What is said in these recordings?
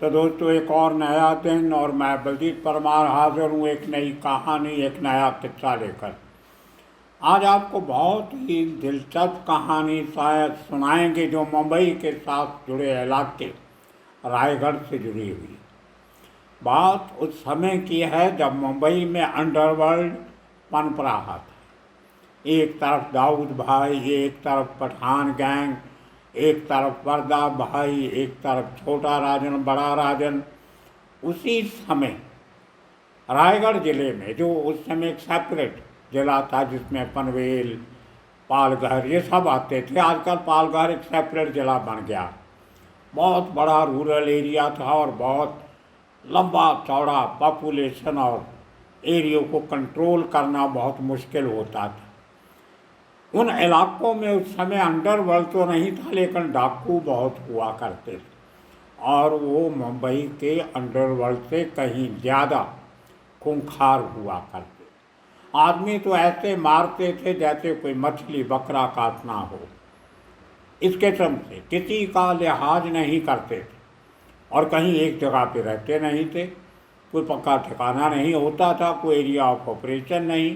तो दोस्तों, एक और नया दिन और मैं बलजीत परमार हाजिर हूँ एक नई कहानी, एक नया किस्सा लेकर। आज आपको बहुत ही दिलचस्प कहानी शायद सुनाएंगे जो मुंबई के साथ जुड़े इलाके रायगढ़ से जुड़ी हुई। बात उस समय की है जब मुंबई में अंडरवर्ल्ड पनप रहा था। एक तरफ दाऊद भाई, एक तरफ पठान गैंग, एक तरफ वर्दा भाई, एक तरफ छोटा राजन, बड़ा राजन। उसी समय रायगढ़ ज़िले में, जो उस समय एक सेपरेट ज़िला था जिसमें पनवेल, पालघर ये सब आते थे, आजकल पालघर एक सेपरेट ज़िला बन गया। बहुत बड़ा रूरल एरिया था और बहुत लंबा चौड़ा पॉपुलेशन, और एरिया को कंट्रोल करना बहुत मुश्किल होता था। उन इलाकों में उस समय अंडरवर्ल्ड तो नहीं था, लेकिन डाकू बहुत हुआ करते थे और वो मुंबई के अंडरवर्ल्ड से कहीं ज़्यादा खूंखार हुआ करते। आदमी तो ऐसे मारते थे जैसे कोई मछली बकरा काटना हो। इस किस्म से किसी का लिहाज नहीं करते थे और कहीं एक जगह पे रहते नहीं थे। कोई पक्का ठिकाना नहीं होता था, कोई एरिया ऑफ ऑपरेशन नहीं।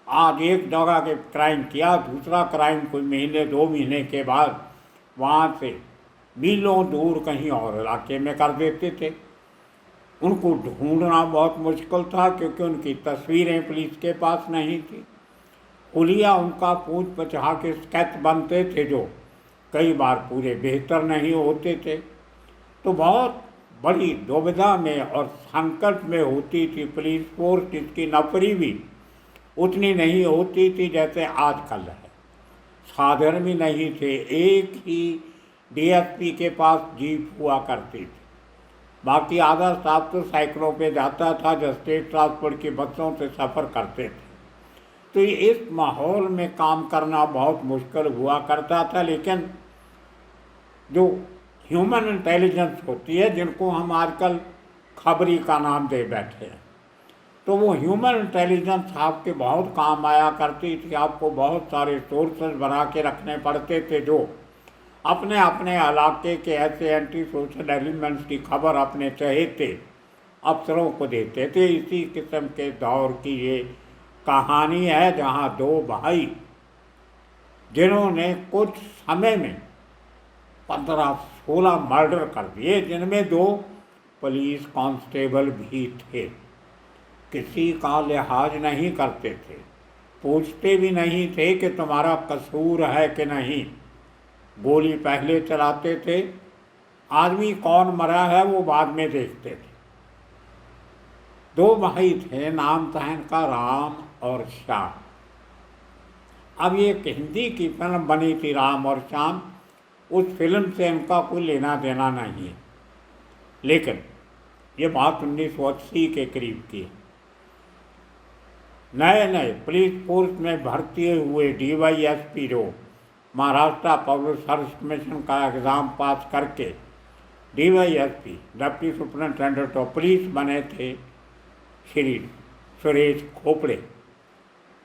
आज एक जगह के क्राइम किया, दूसरा क्राइम कोई महीने 2 महीने के बाद वहाँ से मीलों दूर कहीं और इलाके में कर देते थे। उनको ढूंढना बहुत मुश्किल था क्योंकि उनकी तस्वीरें पुलिस के पास नहीं थी। हुलिया उनका पूछ पछा के स्केच बनते थे जो कई बार पूरे बेहतर नहीं होते थे। तो बहुत बड़ी दुविधा में और संकट में होती थी पुलिस फोर्स, जिसकी नौकरी भी उतनी नहीं होती थी जैसे आजकल है। साधन भी नहीं थे, एक ही डीएसपी के पास जीप हुआ करती थी, बाकी आधा स्टाफ तो साइकिलों पे जाता था जो स्टेट ट्रांसपोर्ट की बसों से सफ़र करते थे। तो इस माहौल में काम करना बहुत मुश्किल हुआ करता था। लेकिन जो ह्यूमन इंटेलिजेंस होती है, जिनको हम आजकल खबरी का नाम दे बैठे हैं, तो वो ह्यूमन इंटेलिजेंस आपके बहुत काम आया करती थी। आपको बहुत सारे सोर्सेज बना के रखने पड़ते थे जो अपने अपने इलाके के ऐसे एंटी सोशल एलिमेंट्स की खबर अपने चहेते अफसरों को देते थे। इसी किस्म के दौर की ये कहानी है जहाँ दो भाई, जिन्होंने कुछ समय में 15-16 मर्डर कर दिए, जिनमें 2 पुलिस कांस्टेबल भी थे, किसी का लिहाज नहीं करते थे, पूछते भी नहीं थे कि तुम्हारा कसूर है कि नहीं। गोली पहले चलाते थे, आदमी कौन मरा है वो बाद में देखते थे। 2 भाई थे, नाम था इनका राम और श्याम। अब ये एक हिंदी की फिल्म बनी थी राम और श्याम, उस फिल्म से इनका कोई लेना देना नहीं है, लेकिन ये बात 1980 के करीब की है। नए नए पुलिस फोर्स में भर्ती हुए डीवाईएसपी जो महाराष्ट्र पब्लिक सर्विस कमीशन का एग्ज़ाम पास करके DYSP deputy superintendent of police बने थे, श्री सुरेश खोपड़े।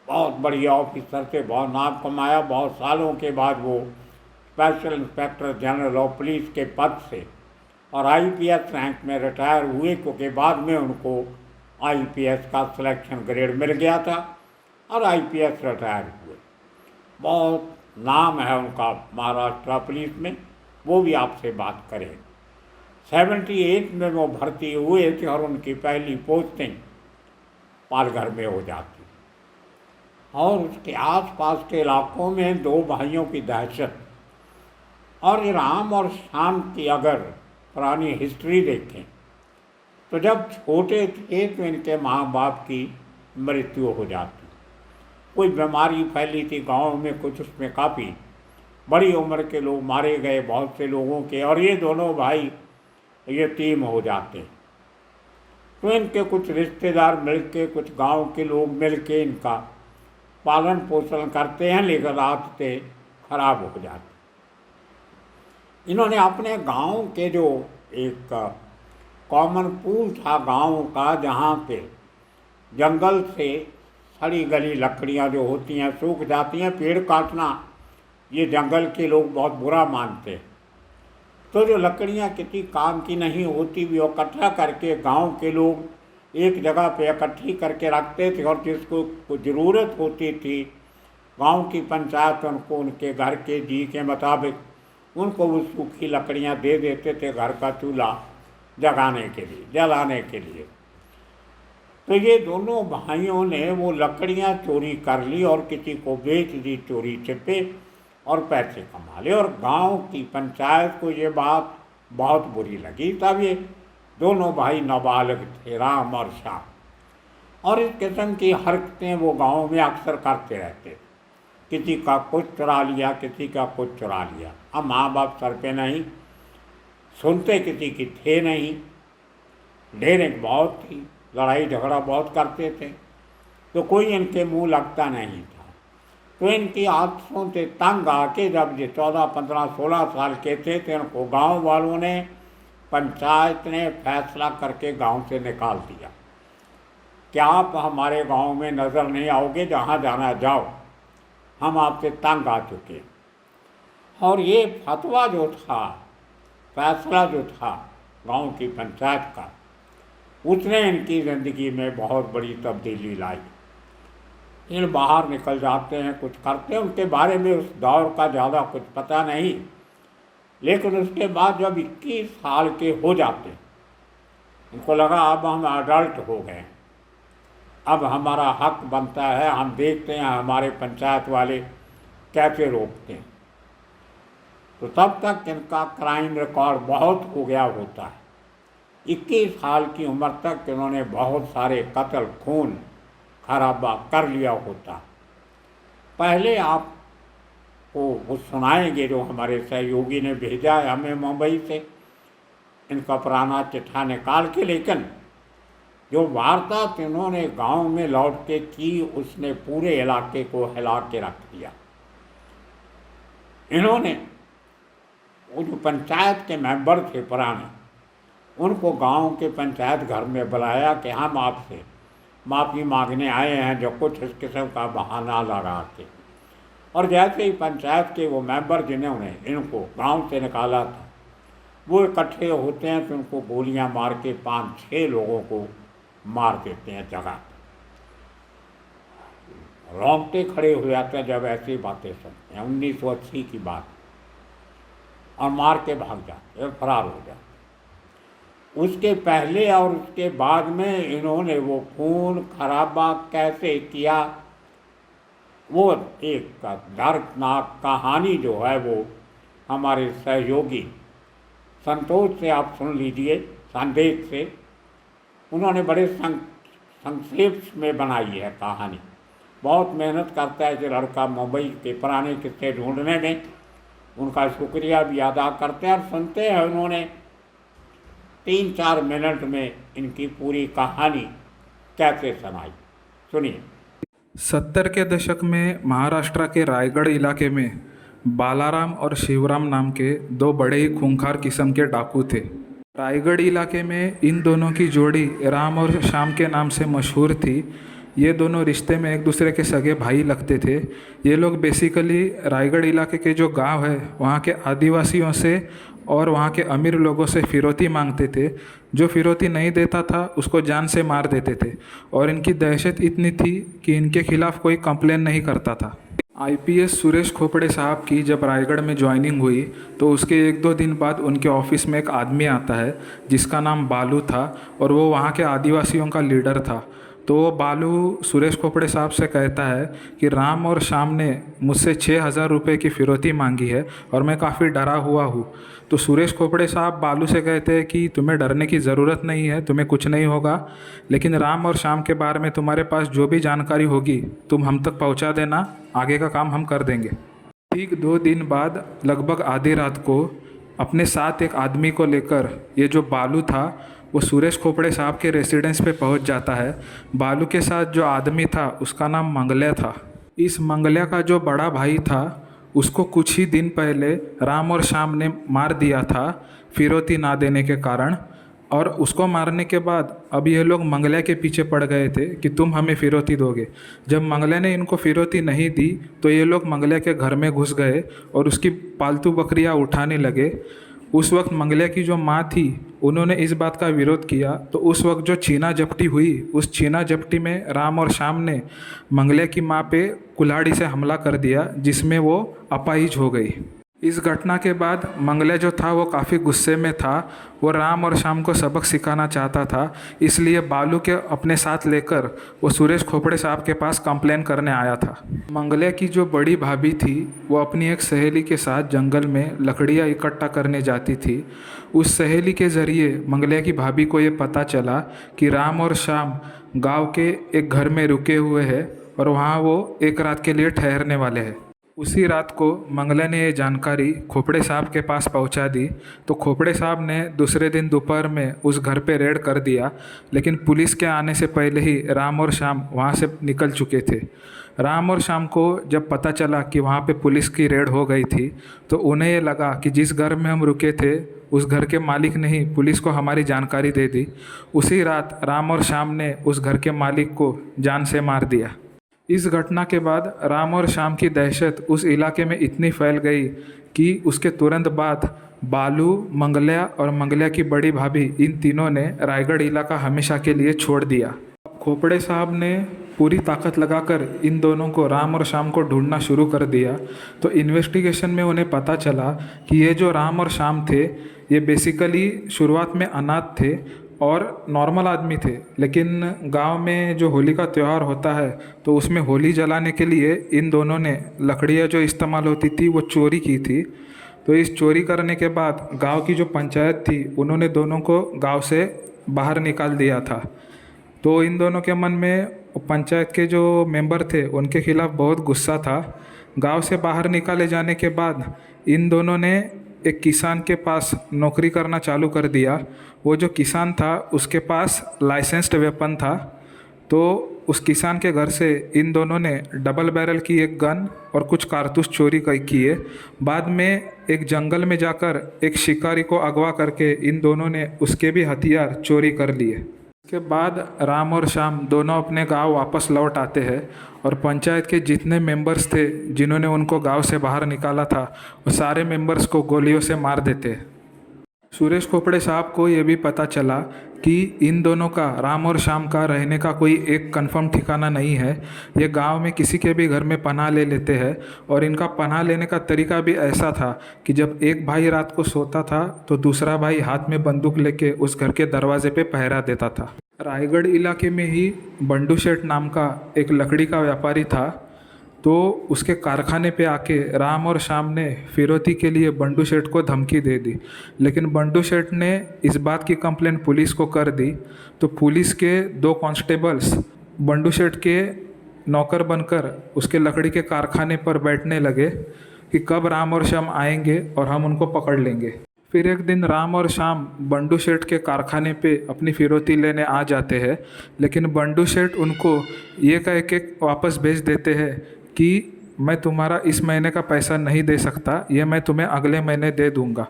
बहुत बढ़िया ऑफिसर थे, बहुत नाम कमाया। बहुत सालों के बाद वो special inspector general of police के पद से और आईपीएस रैंक में रिटायर हुए, क्योंकि बाद में उनको आईपीएस का सिलेक्शन ग्रेड मिल गया था और आईपीएस रिटायर हुए। बहुत नाम है उनका महाराष्ट्र पुलिस में, वो भी आपसे बात करें। 78 में वो भर्ती हुए थे और उनकी पहली पोस्टिंग पालघर में हो जाती और उसके आसपास के इलाकों में 2 भाइयों की दहशत। और राम और श्याम की अगर पुरानी हिस्ट्री देखें तो जब छोटे थे तो इनके माँ बाप की मृत्यु हो जाती, कोई बीमारी फैली थी गांव में कुछ, उसमें काफ़ी बड़ी उम्र के लोग मारे गए, बहुत से लोगों के, और ये दोनों भाई यतीम हो जाते। तो इनके कुछ रिश्तेदार मिलके, कुछ गांव के लोग मिलके इनका पालन पोषण करते हैं, लेकिन आदतें खराब हो जाती। इन्होंने अपने गांव के जो एक कॉमन पूल था गांव का, जहाँ पे जंगल से सड़ी गली लकड़ियाँ जो होती हैं सूख जाती हैं, पेड़ काटना ये जंगल के लोग बहुत बुरा मानते हैं। तो जो लकड़ियाँ किसी काम की नहीं होती भी, वो इकट्ठा करके गांव के लोग एक जगह पे इकट्ठी करके रखते थे, और जिसको ज़रूरत होती थी गांव की पंचायत उनको उनके घर के जी के मुताबिक उनको वो सूखी लकड़ियाँ दे देते थे घर का चूल्हा जगाने के लिए, जलाने के लिए। तो ये दोनों भाइयों ने वो लकड़ियाँ चोरी कर ली और किसी को बेच दी चोरी छिपे, और पैसे कमा लिए। और गांव की पंचायत को ये बात बहुत बुरी लगी। तब ये दोनों भाई नाबालिग थे, राम और श्याम, और इस किस्म की हरकतें वो गांव में अक्सर करते रहते थे। किसी का कुछ चुरा लिया, किसी का कुछ चुरा लिया। अब माँ बाप सर पे नहीं, सुनते किसी की थे नहीं, ढेरें बहुत थी, लड़ाई झगड़ा बहुत करते थे, तो कोई इनके मुंह लगता नहीं था। तो इनकी आदतों से तंग आके जब ये 14, 15, 16 साल के थे तो इनको गांव वालों ने, पंचायत ने फैसला करके गांव से निकाल दिया कि आप हमारे गांव में नज़र नहीं आओगे, जहाँ जाना जाओ, हम आपसे तंग आ चुके। और ये फतवा जो था, फैसला जो था गांव की पंचायत का, उसने इनकी ज़िंदगी में बहुत बड़ी तब्दीली लाई। इन बाहर निकल जाते हैं, कुछ करते हैं, उनके बारे में उस दौर का ज़्यादा कुछ पता नहीं, लेकिन उसके बाद जब 21 साल के हो जाते हैं, इनको लगा अब हम अडल्ट हो गए, अब हमारा हक बनता है, हम देखते हैं हमारे पंचायत वाले कैसे रोकते हैं। तो तब तक इनका क्राइम रिकॉर्ड बहुत हो गया होता है। 21 साल की उम्र तक इन्होंने बहुत सारे कत्ल, खून खराबा कर लिया होता। पहले आपको वो सुनाएंगे जो हमारे सहयोगी ने भेजा है हमें मुंबई से, इनका पुराना चिट्ठा निकाल के, लेकिन जो वारदात इन्होंने गांव में लौट के की, उसने पूरे इलाके को हिला के रख दिया। इन्होंने वो जो पंचायत के मेंबर थे पुराने, उनको गांव के पंचायत घर में बुलाया कि हम आपसे माफ़ी मांगने आए हैं, जो कुछ इस किस्म का बहाना लगा के। और जैसे ही पंचायत के वो मेंबर जिन्होंने इनको गांव से निकाला था, वो इकट्ठे होते हैं तो उनको गोलियां मार के 5-6 लोगों को मार देते हैं जगह। रोंगटे खड़े हो जाते हैं जब ऐसी बातें सुनते हैं। 1980 की बात, और मार के भाग जाते हैं, फरार हो जाते। उसके पहले और उसके बाद में इन्होंने वो खून खराबा कैसे किया, वो एक दर्दनाक कहानी जो है वो हमारे सहयोगी संतोष से आप सुन लीजिए, संदेश से। उन्होंने बड़े संक्षेप में बनाई है कहानी। बहुत मेहनत करता है जो लड़का मुंबई के पुराने किस्से ढूंढने में, उनका शुक्रिया भी अदा करते हैं और सुनते हैं। उन्होंने 3-4 मिनट में इनकी पूरी कहानी कैसे सुनाई, सुनिए। 70 के दशक में महाराष्ट्र के रायगढ़ इलाके में बालाराम और शिवराम नाम के 2 बड़े ही खूंखार किस्म के डाकू थे। रायगढ़ इलाके में इन दोनों की जोड़ी राम और श्याम के नाम से मशहूर थी। ये दोनों रिश्ते में एक दूसरे के सगे भाई लगते थे। ये लोग बेसिकली रायगढ़ इलाके के जो गांव है वहाँ के आदिवासियों से और वहाँ के अमीर लोगों से फिरौती मांगते थे। जो फिरौती नहीं देता था उसको जान से मार देते थे। और इनकी दहशत इतनी थी कि इनके खिलाफ कोई कंप्लेन नहीं करता था। आईपीएस सुरेश खोपड़े साहब की जब रायगढ़ में ज्वाइनिंग हुई तो उसके 1-2 दिन बाद उनके ऑफिस में एक आदमी आता है जिसका नाम बालू था, और वो वहाँ के आदिवासियों का लीडर था। तो वो बालू सुरेश खोपड़े साहब से कहता है कि राम और श्याम ने मुझसे 6,000 रुपये की फ़िरौती मांगी है और मैं काफ़ी डरा हुआ हूँ। तो सुरेश खोपड़े साहब बालू से कहते हैं कि तुम्हें डरने की ज़रूरत नहीं है, तुम्हें कुछ नहीं होगा, लेकिन राम और श्याम के बारे में तुम्हारे पास जो भी जानकारी होगी तुम हम तक पहुँचा देना, आगे का काम हम कर देंगे। ठीक 2 दिन बाद लगभग आधी रात को अपने साथ एक आदमी को लेकर ये जो बालू था वो सुरेश खोपड़े साहब के रेसिडेंस पे पहुंच जाता है। बालू के साथ जो आदमी था उसका नाम मंगल्या था। इस मंगल्या का जो बड़ा भाई था उसको कुछ ही दिन पहले राम और श्याम ने मार दिया था फिरौती ना देने के कारण। और उसको मारने के बाद अब ये लोग मंगल्या के पीछे पड़ गए थे कि तुम हमें फिरौती दोगे। जब मंगल्या ने इनको फिरौती नहीं दी तो ये लोग मंगल्या के घर में घुस गए और उसकी पालतू बकरियां उठाने लगे। उस वक्त मंगल्या की जो माँ थी उन्होंने इस बात का विरोध किया, तो उस वक्त जो छीना झपटी हुई, उस छीना झपटी में राम और श्याम ने मंगल्या की माँ पे कुल्हाड़ी से हमला कर दिया, जिसमें वो अपाहिज हो गई। इस घटना के बाद मंगल्या जो था वो काफ़ी गुस्से में था। वो राम और श्याम को सबक सिखाना चाहता था, इसलिए बालू के अपने साथ लेकर वो सुरेश खोपड़े साहब के पास कंप्लेन करने आया था। मंगल्या की जो बड़ी भाभी थी वो अपनी एक सहेली के साथ जंगल में लकड़ियाँ इकट्ठा करने जाती थी। उस सहेली के ज़रिए मंगल्या की भाभी को ये पता चला कि राम और श्याम गांव के एक घर में रुके हुए हैं और वहाँ वो एक रात के लिए ठहरने वाले हैं। उसी रात को मंगल्या ने ये जानकारी खोपड़े साहब के पास पहुंचा दी, तो खोपड़े साहब ने दूसरे दिन दोपहर में उस घर पे रेड कर दिया, लेकिन पुलिस के आने से पहले ही राम और श्याम वहां से निकल चुके थे। राम और श्याम को जब पता चला कि वहां पे पुलिस की रेड हो गई थी, तो उन्हें ये लगा कि जिस घर में हम रुके थे उस घर के मालिक ने ही पुलिस को हमारी जानकारी दे दी। उसी रात राम और श्याम ने उस घर के मालिक को जान से मार दिया। इस घटना के बाद राम और श्याम की दहशत उस इलाके में इतनी फैल गई कि उसके तुरंत बाद बालू, मंगल्या और मंगल्या की बड़ी भाभी, इन तीनों ने रायगढ़ इलाका हमेशा के लिए छोड़ दिया। खोपड़े साहब ने पूरी ताकत लगाकर इन दोनों को, राम और श्याम को ढूंढना शुरू कर दिया। तो इन्वेस्टिगेशन में उन्हें पता चला कि ये जो राम और श्याम थे ये बेसिकली शुरुआत में अनाथ थे और नॉर्मल आदमी थे, लेकिन गांव में जो होली का त्यौहार होता है तो उसमें होली जलाने के लिए इन दोनों ने लकड़ियाँ जो इस्तेमाल होती थी वो चोरी की थी। तो इस चोरी करने के बाद गांव की जो पंचायत थी उन्होंने दोनों को गांव से बाहर निकाल दिया था। तो इन दोनों के मन में पंचायत के जो मेंबर थे उनके खिलाफ़ बहुत गुस्सा था। गांव से बाहर निकाले जाने के बाद इन दोनों ने एक किसान के पास नौकरी करना चालू कर दिया। वो जो किसान था उसके पास लाइसेंस्ड वेपन था, तो उस किसान के घर से इन दोनों ने डबल बैरल की एक गन और कुछ कारतूस चोरी किए। बाद में एक जंगल में जाकर एक शिकारी को अगवा करके इन दोनों ने उसके भी हथियार चोरी कर लिए। इसके बाद राम और श्याम दोनों अपने गांव वापस लौट आते हैं और पंचायत के जितने मेंबर्स थे जिन्होंने उनको गांव से बाहर निकाला था वो सारे मेंबर्स को गोलियों से मार देते हैं। सुरेश खोपड़े साहब को ये भी पता चला कि इन दोनों का, राम और श्याम का, रहने का कोई एक कंफर्म ठिकाना नहीं है। ये गांव में किसी के भी घर में पनाह ले लेते हैं और इनका पनाह लेने का तरीका भी ऐसा था कि जब एक भाई रात को सोता था तो दूसरा भाई हाथ में बंदूक लेके उस घर के दरवाजे पे पहरा देता था। रायगढ़ इलाके में ही बंडू शेठ नाम का एक लकड़ी का व्यापारी था, तो उसके कारखाने पे आके राम और श्याम ने फिरौती के लिए बंडू शेठ को धमकी दे दी, लेकिन बंडू शेठ ने इस बात की कंप्लेंट पुलिस को कर दी। तो पुलिस के 2 कांस्टेबल्स बंडू शेठ के नौकर बनकर उसके लकड़ी के कारखाने पर बैठने लगे कि कब राम और श्याम आएंगे और हम उनको पकड़ लेंगे। फिर एक दिन राम और श्याम बंडू शेठ के कारखाने पे अपनी फिरौती लेने आ जाते हैं, लेकिन बंडू शेठ उनको ये कह के वापस भेज देते हैं कि मैं तुम्हारा इस महीने का पैसा नहीं दे सकता, ये मैं तुम्हें अगले महीने दे दूंगा।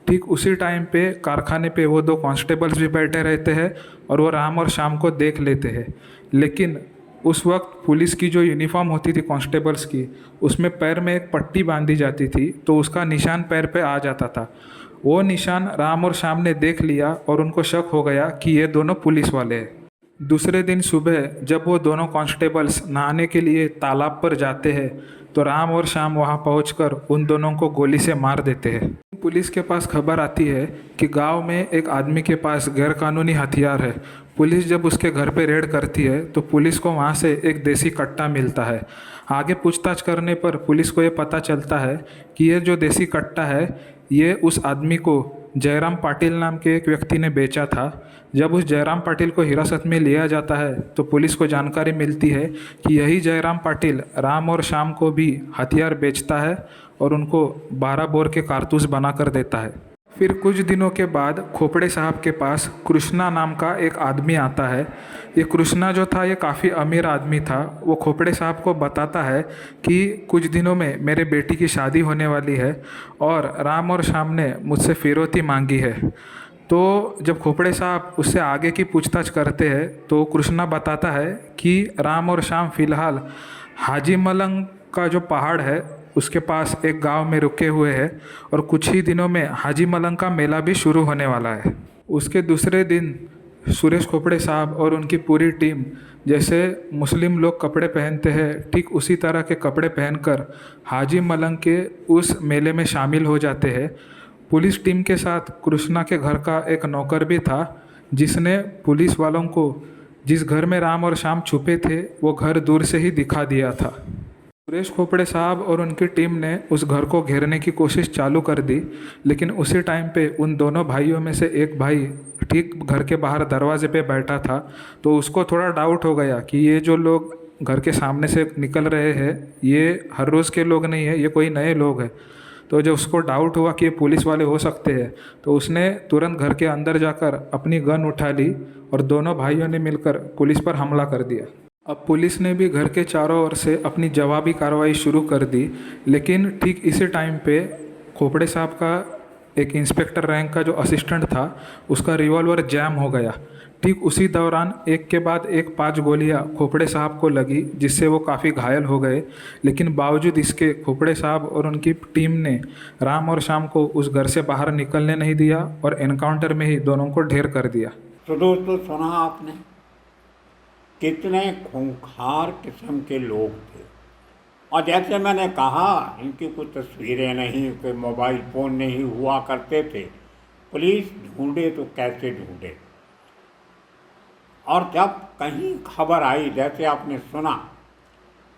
ठीक उसी टाइम पे कारखाने पे वो 2 कांस्टेबल्स भी बैठे रहते हैं और वो राम और श्याम को देख लेते हैं, लेकिन उस वक्त पुलिस की जो यूनिफॉर्म होती थी कांस्टेबल्स की, उसमें पैर में एक पट्टी बांधी जाती थी, तो उसका निशान पैर पे आ जाता था। वो निशान राम और श्याम ने देख लिया और उनको शक हो गया कि ये दोनों पुलिस वाले हैं। दूसरे दिन सुबह जब वो दोनों कांस्टेबल्स नहाने के लिए तालाब पर जाते हैं तो राम और श्याम वहां पहुंचकर उन दोनों को गोली से मार देते हैं। पुलिस के पास खबर आती है कि गांव में एक आदमी के पास गैरकानूनी हथियार है। पुलिस जब उसके घर पे रेड करती है तो पुलिस को वहां से एक देसी कट्टा मिलता है। आगे पूछताछ करने पर पुलिस को ये पता चलता है कि ये जो देसी कट्टा है ये उस आदमी को जयराम पाटिल नाम के एक व्यक्ति ने बेचा था। जब उस जयराम पाटिल को हिरासत में लिया जाता है तो पुलिस को जानकारी मिलती है कि यही जयराम पाटिल राम और श्याम को भी हथियार बेचता है और उनको 12 बोर के कारतूस बना कर देता है। फिर कुछ दिनों के बाद खोपड़े साहब के पास कृष्णा नाम का एक आदमी आता है। ये कृष्णा जो था ये काफ़ी अमीर आदमी था। वो खोपड़े साहब को बताता है कि कुछ दिनों में मेरे बेटी की शादी होने वाली है और राम और श्याम ने मुझसे फिरौती मांगी है। तो जब खोपड़े साहब उससे आगे की पूछताछ करते हैं तो कृष्णा बताता है कि राम और श्याम फ़िलहाल हाजी मलंग का जो पहाड़ है उसके पास एक गांव में रुके हुए हैं और कुछ ही दिनों में हाजी मलंग का मेला भी शुरू होने वाला है। उसके दूसरे दिन सुरेश खोपड़े साहब और उनकी पूरी टीम जैसे मुस्लिम लोग कपड़े पहनते हैं ठीक उसी तरह के कपड़े पहनकर हाजी मलंग के उस मेले में शामिल हो जाते हैं। पुलिस टीम के साथ कृष्णा के घर का एक नौकर भी था जिसने पुलिस वालों को जिस घर में राम और श्याम छुपे थे वो घर दूर से ही दिखा दिया था। सुरेश खोपड़े साहब और उनकी टीम ने उस घर को घेरने की कोशिश चालू कर दी, लेकिन उसी टाइम पे उन दोनों भाइयों में से एक भाई ठीक घर के बाहर दरवाजे पे बैठा था। तो उसको थोड़ा डाउट हो गया कि ये जो लोग घर के सामने से निकल रहे हैं ये हर रोज़ के लोग नहीं है, ये कोई नए लोग हैं। तो जब उसको डाउट हुआ कि ये पुलिस वाले हो सकते हैं तो उसने तुरंत घर के अंदर जाकर अपनी गन उठा ली और दोनों भाइयों ने मिलकर पुलिस पर हमला कर दिया। अब पुलिस ने भी घर के चारों ओर से अपनी जवाबी कार्रवाई शुरू कर दी, लेकिन ठीक इसी टाइम पे खोपड़े साहब का एक इंस्पेक्टर रैंक का जो असिस्टेंट था उसका रिवॉल्वर जैम हो गया। ठीक उसी दौरान एक के बाद एक 5 गोलियां खोपड़े साहब को लगी जिससे वो काफ़ी घायल हो गए। लेकिन बावजूद इसके खोपड़े साहब और उनकी टीम ने राम और श्याम को उस घर से बाहर निकलने नहीं दिया और एनकाउंटर में ही दोनों को ढेर कर दिया। तो दोस्तों सुना आपने कितने खूंखार किस्म के लोग थे। और जैसे मैंने कहा इनकी कुछ तस्वीरें नहीं, कोई मोबाइल फ़ोन नहीं हुआ करते थे। पुलिस ढूंढे तो कैसे ढूंढे। और जब कहीं खबर आई, जैसे आपने सुना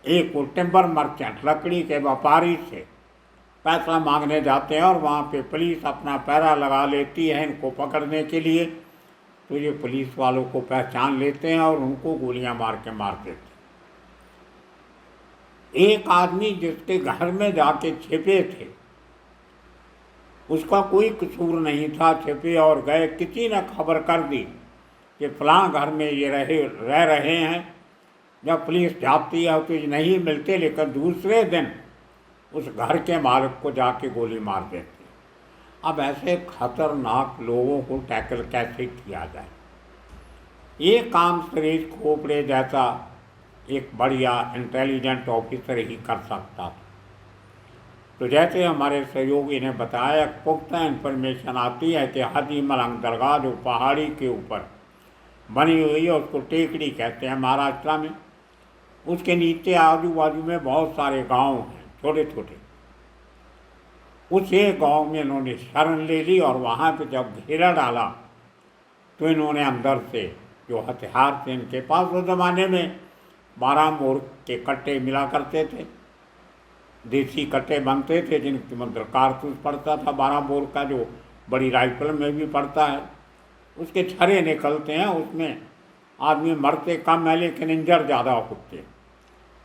एक टिम्बर मर्चेंट लकड़ी के व्यापारी से पैसा मांगने जाते हैं और वहाँ पे पुलिस अपना पैरा लगा लेती है इनको पकड़ने के लिए, तो ये पुलिस वालों को पहचान लेते हैं और उनको गोलियां मार के मार देते हैं। एक आदमी जिसके घर में जाके छिपे थे उसका कोई कसूर नहीं था, छिपे और गए, किसी ने खबर कर दी कि फलां घर में ये रह रहे हैं। जब पुलिस जाती है तो ये नहीं मिलते, लेकिन दूसरे दिन उस घर के मालिक को जाके गोली मार देते। अब ऐसे खतरनाक लोगों को टैकल कैसे किया जाए, ये काम सुरेश खोपड़े जैसा एक बढ़िया इंटेलिजेंट ऑफिसर ही कर सकता था। तो जैसे हमारे सहयोगी ने बताया, पुख्ता इन्फॉर्मेशन आती है कि हाजी मलंग दरगाह जो पहाड़ी के ऊपर बनी हुई है, उसको टेकड़ी कहते हैं महाराष्ट्र में, उसके नीचे आजू बाजू में बहुत सारे गांव हैं छोटे छोटे। उस एक गाँव में इन्होंने शरण ले ली और वहाँ पे जब घेरा डाला तो इन्होंने अंदर से जो हथियार थे इनके पास, उस ज़माने में 12 मोर के कट्टे मिला करते थे, देसी कट्टे बनते थे जिनके मतलब कारतूस पड़ता था 12 बोर का, जो बड़ी राइफल में भी पड़ता है। उसके छर्रे निकलते हैं, उसमें आदमी मरते कम है लेकिन इंजर ज़्यादा होते।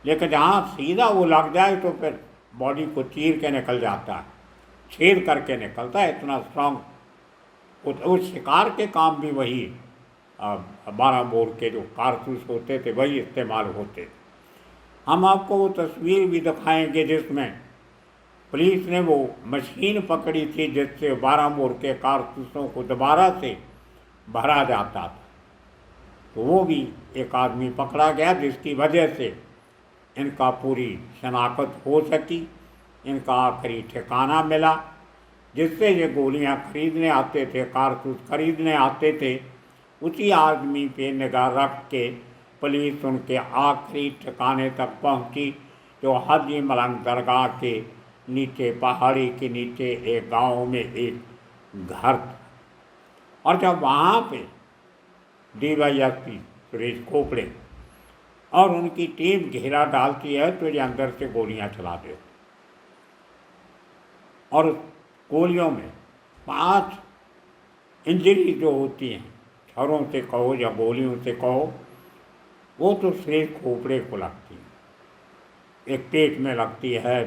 लेकिन जहाँ सीधा वो लग जाए तो फिर बॉडी को चीर के निकल जाता है, छेद करके निकलता है, इतना स्ट्रांग। उस शिकार के काम भी वही 12 बोर के जो कारतूस होते थे वही इस्तेमाल होते थे। हम आपको वो तस्वीर भी दिखाएंगे जिसमें पुलिस ने वो मशीन पकड़ी थी जिससे 12 बोर के कारतूसों को दोबारा से भरा जाता था। तो वो भी एक आदमी पकड़ा गया जिसकी वजह से इनका पूरी शनाख्त हो सकी, इनका आखिरी ठिकाना मिला, जिससे ये गोलियां खरीदने आते थे, कारतूस खरीदने आते थे। उसी आदमी पे निगाह रख के पुलिस उनके आखिरी ठिकाने तक पहुंची, जो हाजी मलंग दरगाह के नीचे पहाड़ी के नीचे एक गांव में एक घर था। और जब वहाँ पे DYSP सुरेश खोपड़े और उनकी टीम घेरा डालती है तो ये अंदर से गोलियां चला देते और गोलियों में 5 इंजरी जो होती हैं, छरों से कहो या गोलियों से कहो, वो तो सुरेश खोपड़े को लगती है। एक पेट में लगती है,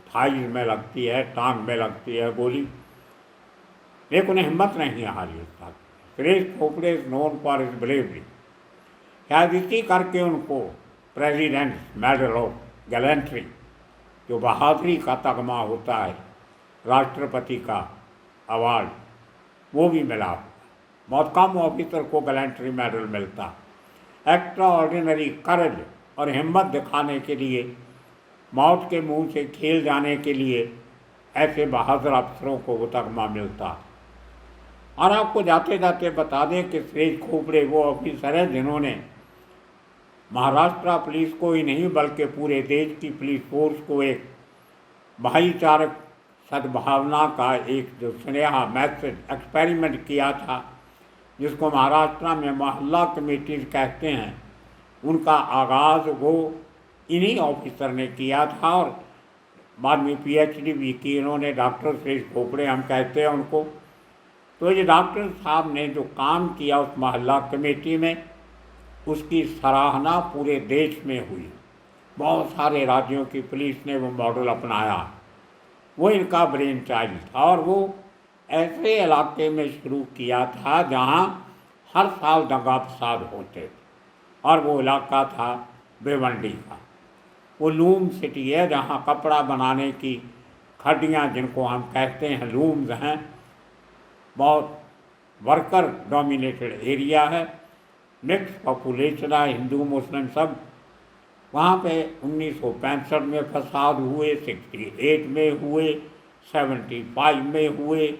थाई में लगती है, टांग में लगती है गोली, लेकिन उन्हें हिम्मत नहीं हारी उसका। Suresh Khopde is known for is bravery. शायद इसी करके उनको प्रेसिडेंट मेडल ऑफ गैलेंट्री, जो बहादुरी का तगमा होता है, राष्ट्रपति का अवार्ड, वो भी मिला। बहुत कम ऑफिसर को गैलेंट्री मेडल मिलता। एक्स्ट्रा ऑर्डिनरी करेज और हिम्मत दिखाने के लिए मौत के मुंह से खेल जाने के लिए ऐसे बहादुर अफसरों को वो तगमा मिलता। और आपको जाते जाते बता दें कि सुरेश खोपड़े वो ऑफिसर है जिन्होंने महाराष्ट्र पुलिस को ही नहीं बल्कि पूरे देश की पुलिस फोर्स को एक भाईचारक सद्भावना का एक जो स्नेहा मैसेज एक्सपेरिमेंट किया था, जिसको महाराष्ट्र में मोहल्ला कमेटीज कहते हैं, उनका आगाज़ वो इन्हीं ऑफिसर ने किया था। और बाद में PhD भी की इन्होंने, डॉक्टर सुरेश खोपड़े हम कहते हैं उनको। तो ये डॉक्टर साहब ने जो काम किया उस मोहल्ला कमेटी में, उसकी सराहना पूरे देश में हुई। बहुत सारे राज्यों की पुलिस ने वो मॉडल अपनाया। वो इनका ब्रेन चाइल्ड था और वो ऐसे इलाके में शुरू किया था जहाँ हर साल दंगा फसाद होते थे। और वो इलाका था भिवंडी का। वो लूम सिटी है जहाँ कपड़ा बनाने की खड्डियाँ, जिनको हम कहते हैं लूम्स हैं, बहुत वर्कर डोमिनेटेड एरिया है। मिक्स पॉपुलेशन है, हिंदू मुस्लिम सब। वहाँ पे 1965 में फसाद हुए, 68 में हुए, 75 में हुए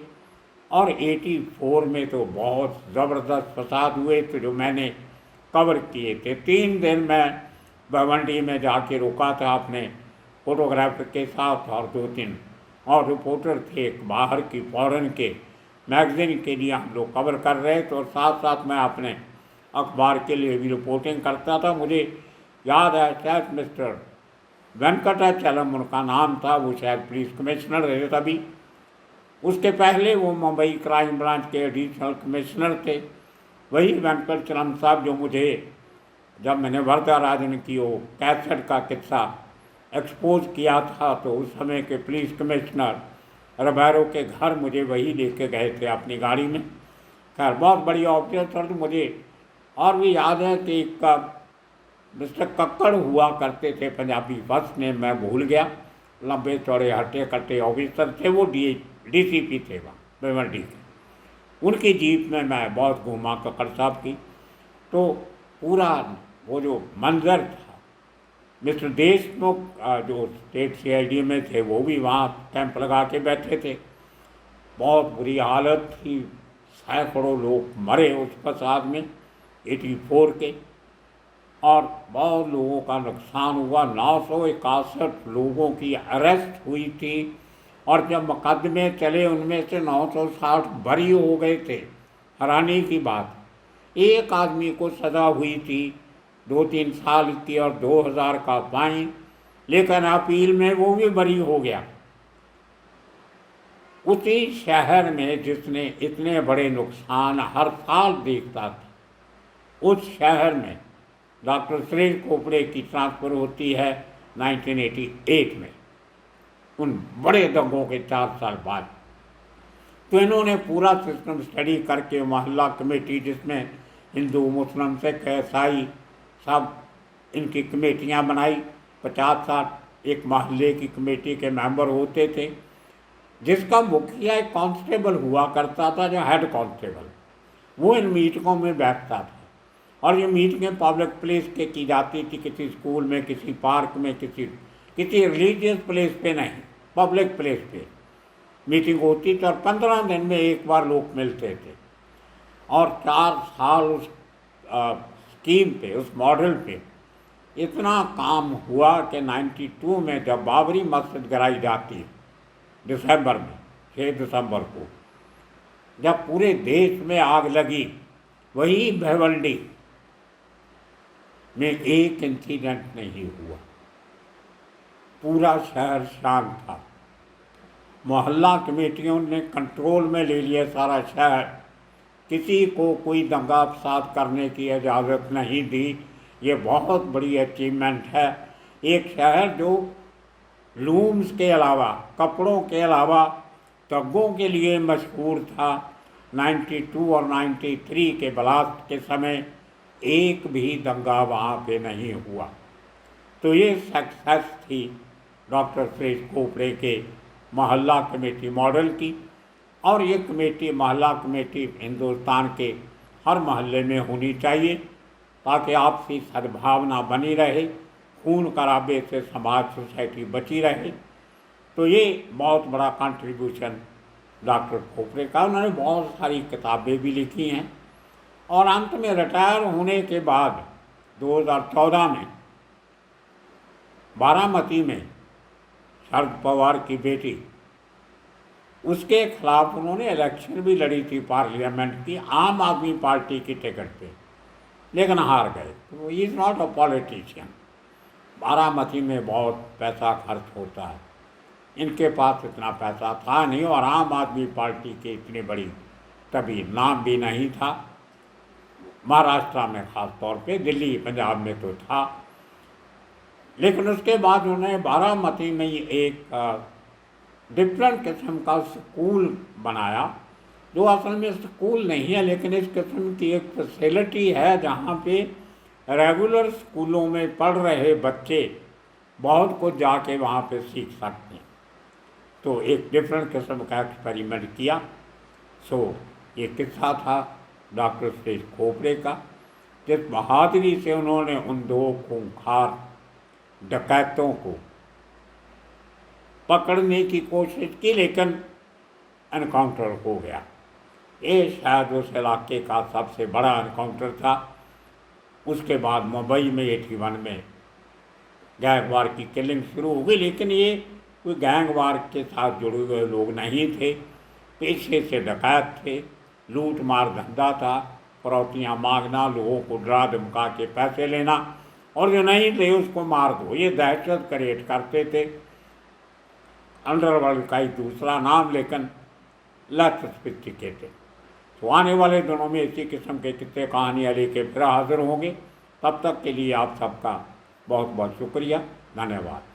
और 84 में तो बहुत ज़बरदस्त फसाद हुए थे जो मैंने कवर किए थे। 3 दिन मैं भिवंडी में जाके रुका था अपने फोटोग्राफर के साथ, और 2-3 और रिपोर्टर थे एक बाहर की, फॉरेन के मैगज़ीन के लिए हम लोग कवर कर रहे थे। और साथ साथ मैं अपने अखबार के लिए भी रिपोर्टिंग करता था। मुझे याद है शायद मिस्टर वेंकटाचलम उनका नाम था, वो शायद पुलिस कमिश्नर रहे तभी। उसके पहले वो मुंबई क्राइम ब्रांच के एडिशनल कमिश्नर थे। वही वेंकटाचलम साहब जो मुझे, जब मैंने वरदाराजन की वो कैसेट का किस्सा एक्सपोज किया था, तो उस समय के पुलिस कमिश्नर रबैरो के घर मुझे वही लेके गए थे अपनी गाड़ी में। खैर बहुत बड़ी ऑफिसर। तो मुझे और भी याद है कि एक मिस्टर कक्कड़ हुआ करते थे पंजाबी बस में, मैं भूल गया, लंबे चौड़े हट्टे कट्टे ऑफिसर थे, वो DCP थे वहाँ भिवंडी के। उनकी जीप में मैं बहुत घूमा कक्कड़ साहब की। तो पूरा वो जो मंजर था, मिस्टर देशमुख जो स्टेट CID में थे वो भी वहाँ कैंप लगा के बैठे थे। बहुत बुरी हालत थी, सैकड़ों लोग मरे उस फसाद में 84 के, और बहुत लोगों का नुकसान हुआ। 961 लोगों की अरेस्ट हुई थी, और जब मुकदमे चले उनमें से 960 बरी हो गए थे। हैरानी की बात, एक आदमी को सज़ा हुई थी 2-3 साल की और 2000 का फाइन, लेकिन अपील में वो भी बरी हो गया। उसी शहर में जिसने इतने बड़े नुकसान हर साल देखता था, उस शहर में डॉक्टर सुरेश खोपड़े की ट्रांसफ़र होती है 1988 में, उन बड़े दंगों के 4 साल बाद। तो इन्होंने पूरा सिस्टम स्टडी करके मोहल्ला कमेटी, जिसमें हिंदू मुस्लिम सिख ईसाई सब इनकी कमेटियां बनाई। 50-60 एक मोहल्ले की कमेटी के मेंबर होते थे, जिसका मुखिया एक कांस्टेबल हुआ करता था, जो हेड कांस्टेबल, वो इन मीटिंगों में बैठता था। और ये मीटिंगें पब्लिक प्लेस के की जाती थी, किसी स्कूल में, किसी पार्क में, किसी रिलीजियस प्लेस पे नहीं, पब्लिक प्लेस पे मीटिंग होती थी। और 15 दिन में एक बार लोग मिलते थे। और 4 साल उस स्कीम पे, उस मॉडल पे इतना काम हुआ कि 92 में जब बाबरी मस्जिद गिराई जाती है दिसंबर में, 6 दिसंबर को, जब पूरे देश में आग लगी, वही भिवंडी में एक इंसिडेंट नहीं हुआ। पूरा शहर शांत था। मोहल्ला कमेटियों ने कंट्रोल में ले लिया सारा शहर। किसी को कोई दंगा फसाद करने की इजाज़त नहीं दी। ये बहुत बड़ी अचीवमेंट है। एक शहर जो लूम्स के अलावा, कपड़ों के अलावा तग्गों के लिए मशहूर था, 92 और 93 के ब्लास्ट के समय एक भी दंगा वहाँ पे नहीं हुआ। तो ये सक्सेस थी डॉक्टर सुरेश खोपड़े के मोहल्ला कमेटी मॉडल की। और ये कमेटी, मोहल्ला कमेटी, हिंदुस्तान के हर मोहल्ले में होनी चाहिए, ताकि आपसी सद्भावना बनी रहे, खून खराबे से समाज सोसाइटी बची रहे। तो ये बहुत बड़ा कंट्रीब्यूशन डॉक्टर खोपड़े का। उन्होंने बहुत सारी किताबें भी लिखी हैं और अंत में रिटायर होने के बाद 2014 में बारामती में शरद पवार की बेटी, उसके खिलाफ उन्होंने इलेक्शन भी लड़ी थी पार्लियामेंट की, आम आदमी पार्टी की टिकट पे, लेकिन हार गए। तो he is not a politician. Baramati में बहुत पैसा खर्च होता है, इनके पास इतना पैसा था नहीं और आम आदमी पार्टी के इतनी बड़ी तभी नाम भी नहीं था। महाराष्ट्र में ख़ास तौर पे, दिल्ली पंजाब में तो था। लेकिन उसके बाद उन्होंने बारामती में ही एक डिफरेंट किस्म का स्कूल बनाया, जो असल में स्कूल नहीं है लेकिन इस किस्म की एक फैसिलिटी है जहाँ पे रेगुलर स्कूलों में पढ़ रहे बच्चे बहुत कुछ जाके वहाँ पे सीख सकते हैं। तो एक डिफरेंट किस्म का एक्सपेरिमेंट किया। सो ये किस्सा था डॉक्टर सुरेश खोपड़े का, जिस बहादुरी से उन्होंने उन दो खूंखार डकैतों को पकड़ने की कोशिश की, लेकिन एनकाउंटर हो गया। ये शायद उस इलाके का सबसे बड़ा एनकाउंटर था। उसके बाद मुंबई में 81 में गैंगवार की किलिंग शुरू हो गई, लेकिन ये कोई गैंगवार के साथ जुड़े हुए लोग नहीं थे, पेशे से डकैत थे, लूट मार धंधा था, फरौतियाँ मांगना, लोगों को डरा धमका के पैसे लेना और जो नहीं थे उसको मार दो, ये दहशत क्रिएट करते थे। अंडरवर्ल्ड का ही दूसरा नाम, लेकिन लेस सोफिस्टिकेटेड। तो आने वाले दिनों में इसी किस्म के किस्से कहानियाँ लेके फिर हाजिर होंगे। तब तक के लिए आप सबका बहुत बहुत शुक्रिया, धन्यवाद।